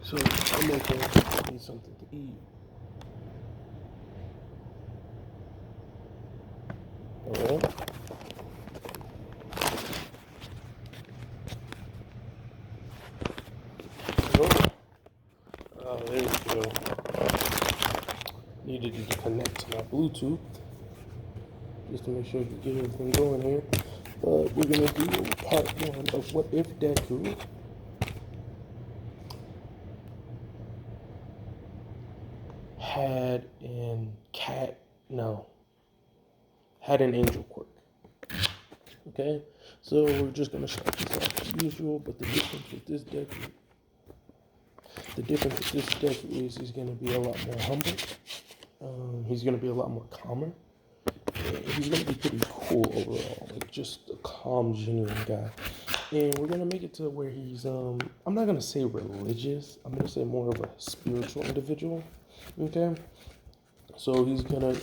So I'm making need something to eat. Alright. Oh, there we go. Needed to connect to my Bluetooth just to make sure we can get everything going here. But we're gonna do part one of what if Deku had an cat no had an angel quirk. Okay, so we're just gonna start this off as usual, but the difference with this deck is he's gonna be a lot more humble. He's gonna be a lot more calmer. And he's gonna be pretty cool overall, like just a calm, genuine guy. And we're gonna make it to where he's I'm not gonna say religious. I'm gonna say more of a spiritual individual. Okay, so he's gonna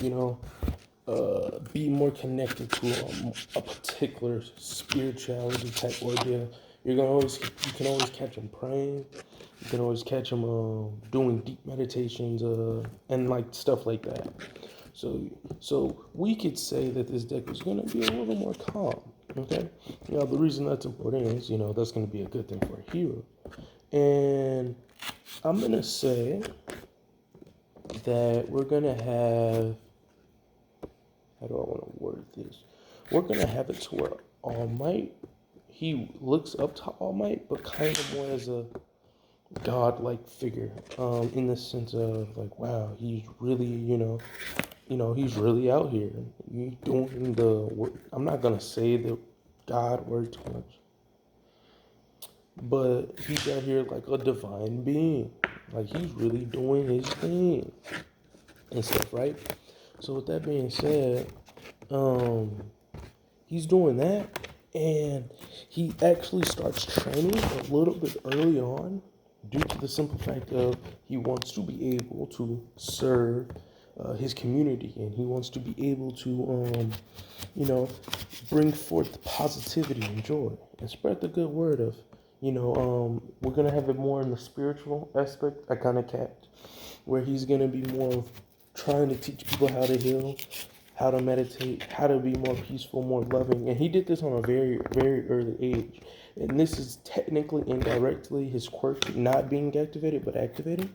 be more connected to a particular spirituality type ordeal. You can always catch him praying. You can always catch him doing deep meditations and like stuff like that. So we could say that this deck is gonna be a little more calm. Okay. Now the reason that's important is that's gonna be a good thing for a hero. And I'm gonna say that we're gonna have, how do I want to word this? We're gonna have it to where All Might, he looks up to All Might, but kind of more as a god-like figure, in the sense of like, wow, he's really, he's really out here. He's doing the work. I'm not gonna say the God word too much, but he's out here like a divine being. Like he's really doing his thing and stuff, right? So with that being said, um, he's doing that, and he actually starts training a little bit early on, due to the simple fact of he wants to be able to serve his community, and he wants to be able to, bring forth positivity and joy and spread the good word of, we're gonna have it more in the spiritual aspect. I kind of kept where he's gonna be more of trying to teach people how to heal, how to meditate, how to be more peaceful, more loving. And he did this on a very, very early age. And this is technically indirectly his quirk not being activated, but activated.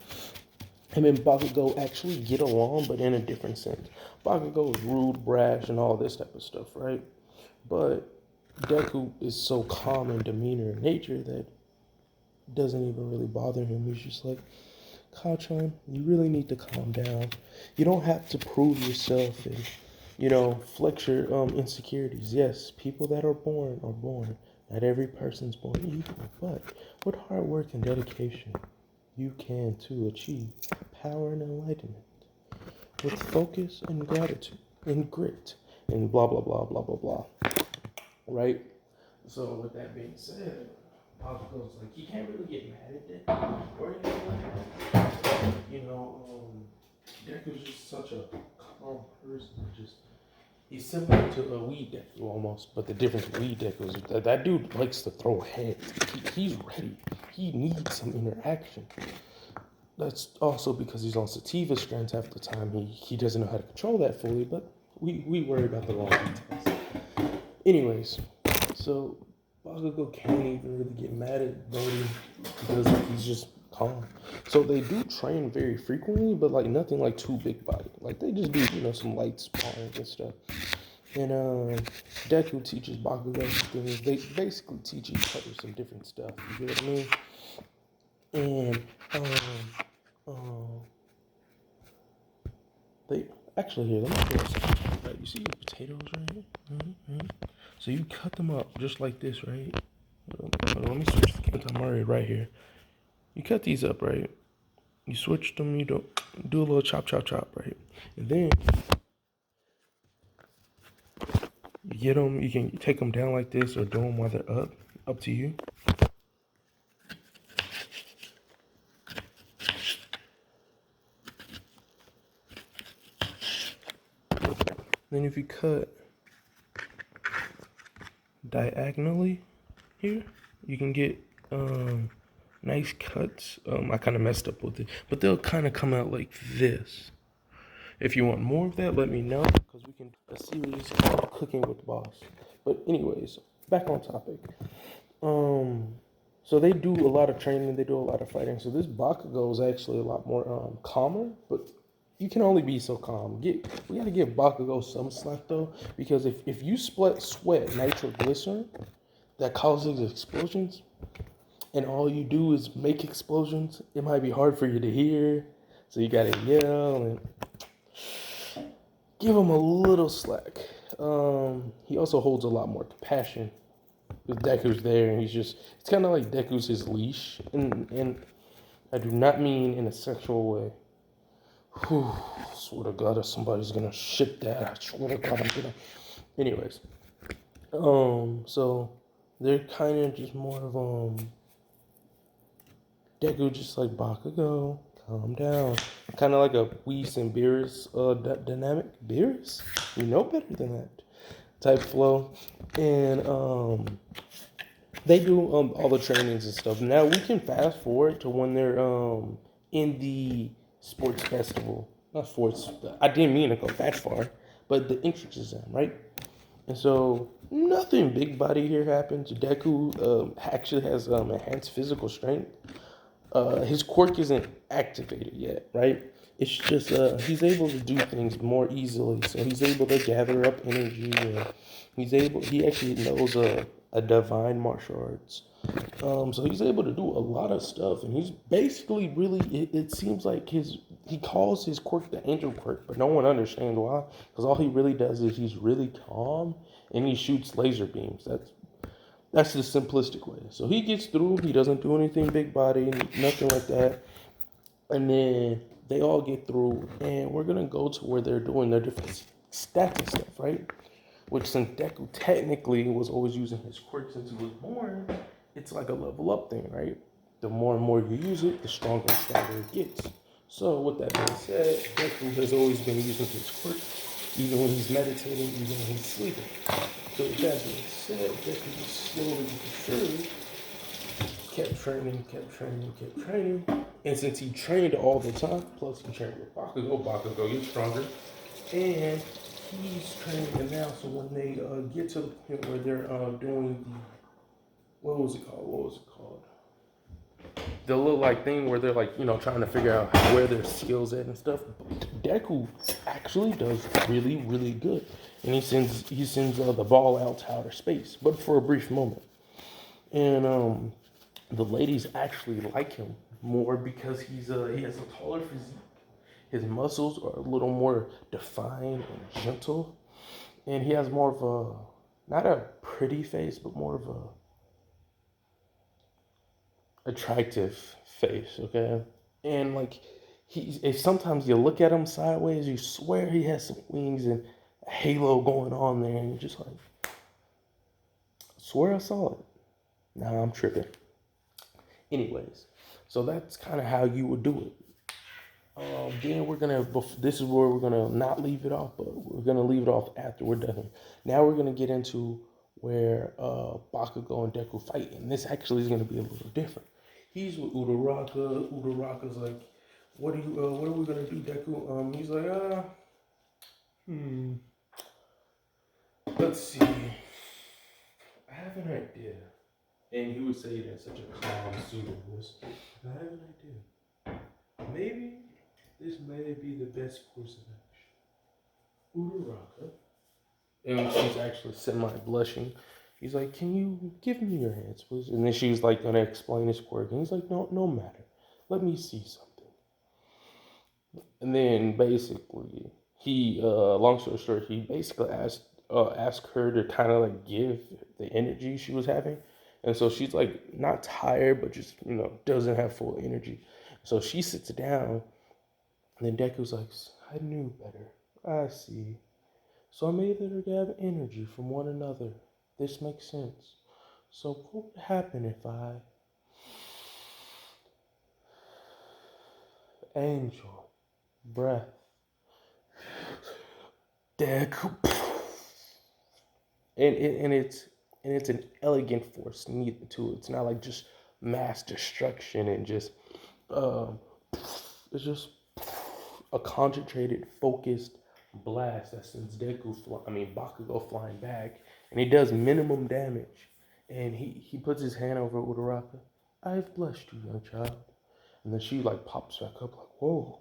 Him and Bakugo actually get along, but in a different sense. Bakugo is rude, brash, and all this type of stuff, right? But Deku is so calm in demeanor and nature that it doesn't even really bother him. He's just like, Kachan, you really need to calm down. You don't have to prove yourself and, flex your insecurities. Yes, people that are born are born. Not every person's born equal, but with hard work and dedication, you can too achieve power and enlightenment. With focus and gratitude and grit and blah blah blah blah blah blah. Right? So with that being said, Obstacles like he can't really get mad at that or anything like that. Deku's just such a calm person. Just he's similar to a weed Deku almost, but the difference with weed Deku is that dude likes to throw heads. He's ready. He needs some interaction. That's also because he's on sativa strands half the time. He doesn't know how to control that fully, but we worry about the wrong details. Anyways, so Bakugo can't even really get mad at Brody because he's just calm. So they do train very frequently, but like nothing like too big body. Like they just do some light sparring and stuff. And Deku teaches Bakugo some things. They basically teach each other some different stuff. You get what I mean? And um, they actually here. Let me show you something. Right, you see the potatoes right here? Mm-hmm. So you cut them up just like this, right? Let me switch the camera. I'm already right here. You cut these up, right? You switch them. You don't do a little chop, chop, chop, right? And then you get them. You can take them down like this, or do them while they're up. Up to you. Then if you cut diagonally here, you can get nice cuts. I kind of messed up with it, but they'll kind of come out like this. If you want more of that, let me know, because we can do a series called Cooking with the Boss. But anyways, back on topic. So they do a lot of training, they do a lot of fighting. So this Bakugo is actually a lot more calmer, but you can only be so calm. We gotta give Bakugo some slack though, because if you sweat nitroglycerin that causes explosions, and all you do is make explosions, it might be hard for you to hear. So you gotta yell and give him a little slack. He also holds a lot more compassion. Because Deku's there, and it's kind of like Deku's his leash. And I do not mean in a sexual way. Whew, swear to God, if somebody's gonna ship that, I swear to God, I'm gonna. Anyways, so they're kind of just more of, Deku just like Bakugo, calm down. Kind of like a Whis and Beerus dynamic. Beerus? You know better than that type flow. And they do all the trainings and stuff. Now we can fast forward to when they're in the sports festival. Not sports. I didn't mean to go that far, but the entrance exam, right? And so nothing big body here happens. Deku actually has enhanced physical strength. His quirk isn't activated yet, right? It's just he's able to do things more easily. So he's able to gather up energy. And he actually knows a divine martial arts. So he's able to do a lot of stuff, and he's basically really. It seems like he calls his quirk the angel quirk, but no one understands why. Because all he really does is he's really calm and he shoots laser beams. That's the simplistic way. So he gets through. He doesn't do anything big body, nothing like that. And then they all get through, and we're gonna go to where they're doing their different stats and stuff, right? Which, since Deku technically was always using his quirk since he was born, it's like a level up thing, right? The more and more you use it, the stronger and stronger it gets. So with that being said, Deku has always been using his quirk, even when he's meditating, even when he's sleeping. So with that being said, Deku just slowly but surely kept training, kept training, kept training. And since he trained all the time, plus he trained with Bakugo gets stronger. And he's training them now, so when they get to the point where they're doing the, what was it called? The little like thing where they're like, trying to figure out where their skills at and stuff. Deku actually does really, really good. And he sends the ball out to outer space, but for a brief moment. And the ladies actually like him more because he has a taller physique. His muscles are a little more defined and gentle, and he has more of a, not a pretty face, but more of a attractive face. Okay, and like if sometimes you look at him sideways, you swear he has some wings and a halo going on there, and you're just like, I swear I saw it. Nah, I'm tripping. Anyways, so that's kind of how you would do it. Then this is where we're gonna not leave it off, but we're gonna leave it off after we're done. Now we're gonna get into where Bakugo and Deku fight, and this actually is gonna be a little different. He's with Uraraka. Uraraka's like, what are we gonna do, Deku? He's like, let's see. I have an idea. And he would say it in such a calm, soothing voice. I have an idea. Maybe this may be the best course of action. Uraraka, and she's actually semi-blushing. He's like, "Can you give me your hands, please?" And then she's like gonna explain his quirk, and he's like, "No, no matter. Let me see something." And then basically, long story short, he basically asked her to kind of like give the energy she was having, and so she's like not tired, but just doesn't have full energy. So she sits down, and then Deku's like, "I knew better. I see. So I made her gather energy from one another. This makes sense. So what would happen if I angel breath Deku, and it's an elegant force to it. It's not like just mass destruction and just um, it's just a concentrated, focused blast that sends Bakugo flying back, and he does minimum damage. And he puts his hand over Uraraka. I have blessed you, young child. And then she like pops back up like, whoa,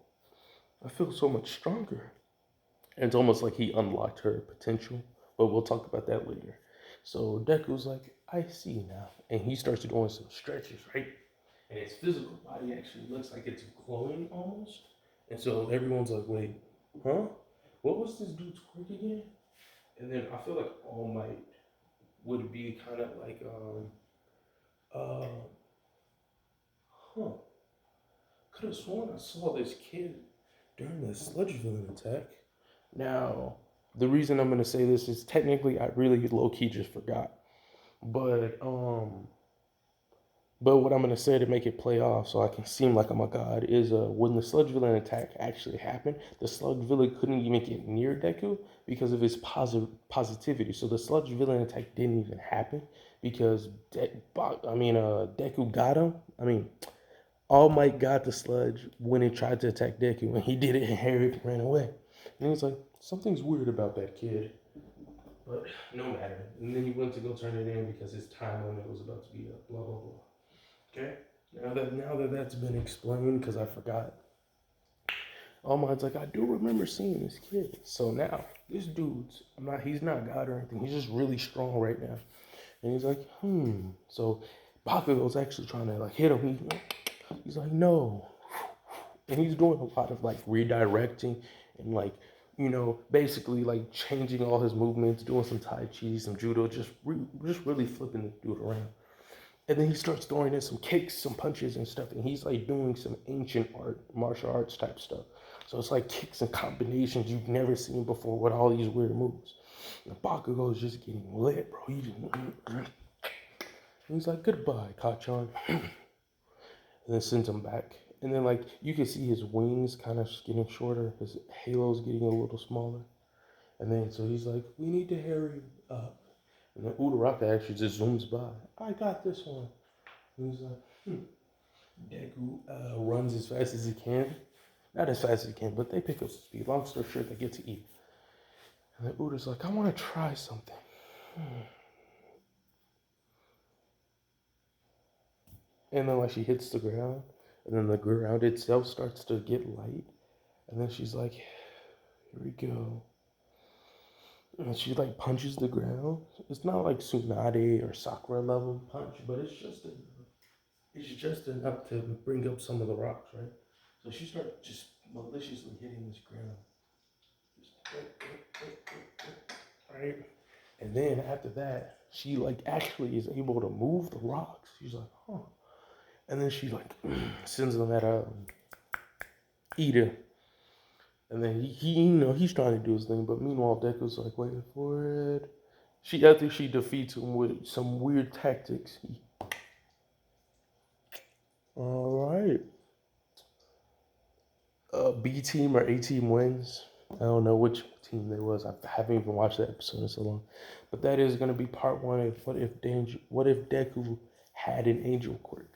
I feel so much stronger. And it's almost like he unlocked her potential, but we'll talk about that later. So Deku's like, I see now. And he starts doing some stretches, right? And his physical body actually looks like it's glowing almost. And so everyone's like, wait, huh? What was this dude's quirk again? And then I feel like All Might would be kind of like, uh, huh. Could have sworn I saw this kid during the sludge villain attack. Now, the reason I'm gonna say this is technically I really low key just forgot. But but what I'm gonna say to make it play off so I can seem like I'm a god is when the sludge villain attack actually happened, the sludge villain couldn't even get near Deku because of his positivity. So the sludge villain attack didn't even happen because Deku got him. All Might got the sludge when it tried to attack Deku, and he did it, and Harry ran away. And he was like, something's weird about that kid. But no matter. And then he went to go turn it in because his time limit was about to be up, blah, blah, blah. Okay? Now that that's been explained, because I forgot, All Might's like, I do remember seeing this kid. So now, this he's not God or anything. He's just really strong right now. And he's like, So Bakugo's actually trying to like hit him. He's like, no. And he's doing a lot of like redirecting and like, basically like changing all his movements, doing some Tai Chi, some judo, just really flipping the dude around. And then he starts throwing in some kicks, some punches and stuff. And he's like doing some ancient martial arts type stuff. So it's like kicks and combinations you've never seen before with all these weird moves. And Bakugo is just getting lit, bro. He's like, goodbye, Kachan. And then sends him back. And then like you can see his wings kind of getting shorter, his halo's getting a little smaller. And then so he's like, we need to hurry up. And then Uraraka actually just zooms by. I got this one. And he's like, Deku runs as fast as he can. Not as fast as he can, but they pick up speed. Long story short, they get to eat. And then Uda's like, I want to try something. And then like she hits the ground, and then the ground itself starts to get light. And then she's like, here we go. And she like punches the ground. It's not like Tsunade or Sakura level punch, but it's just enough to bring up some of the rocks, right? So she starts just maliciously hitting this ground. Right? And then after that, she like actually is able to move the rocks. She's like, huh. And then she like sends them at Ida. And then he's trying to do his thing, but meanwhile Deku's like waiting for it. I think she defeats him with some weird tactics. All right. B team or A team wins. I don't know which team there was. I haven't even watched that episode in so long. But that is going to be part one of what if Deku had an angel quirk.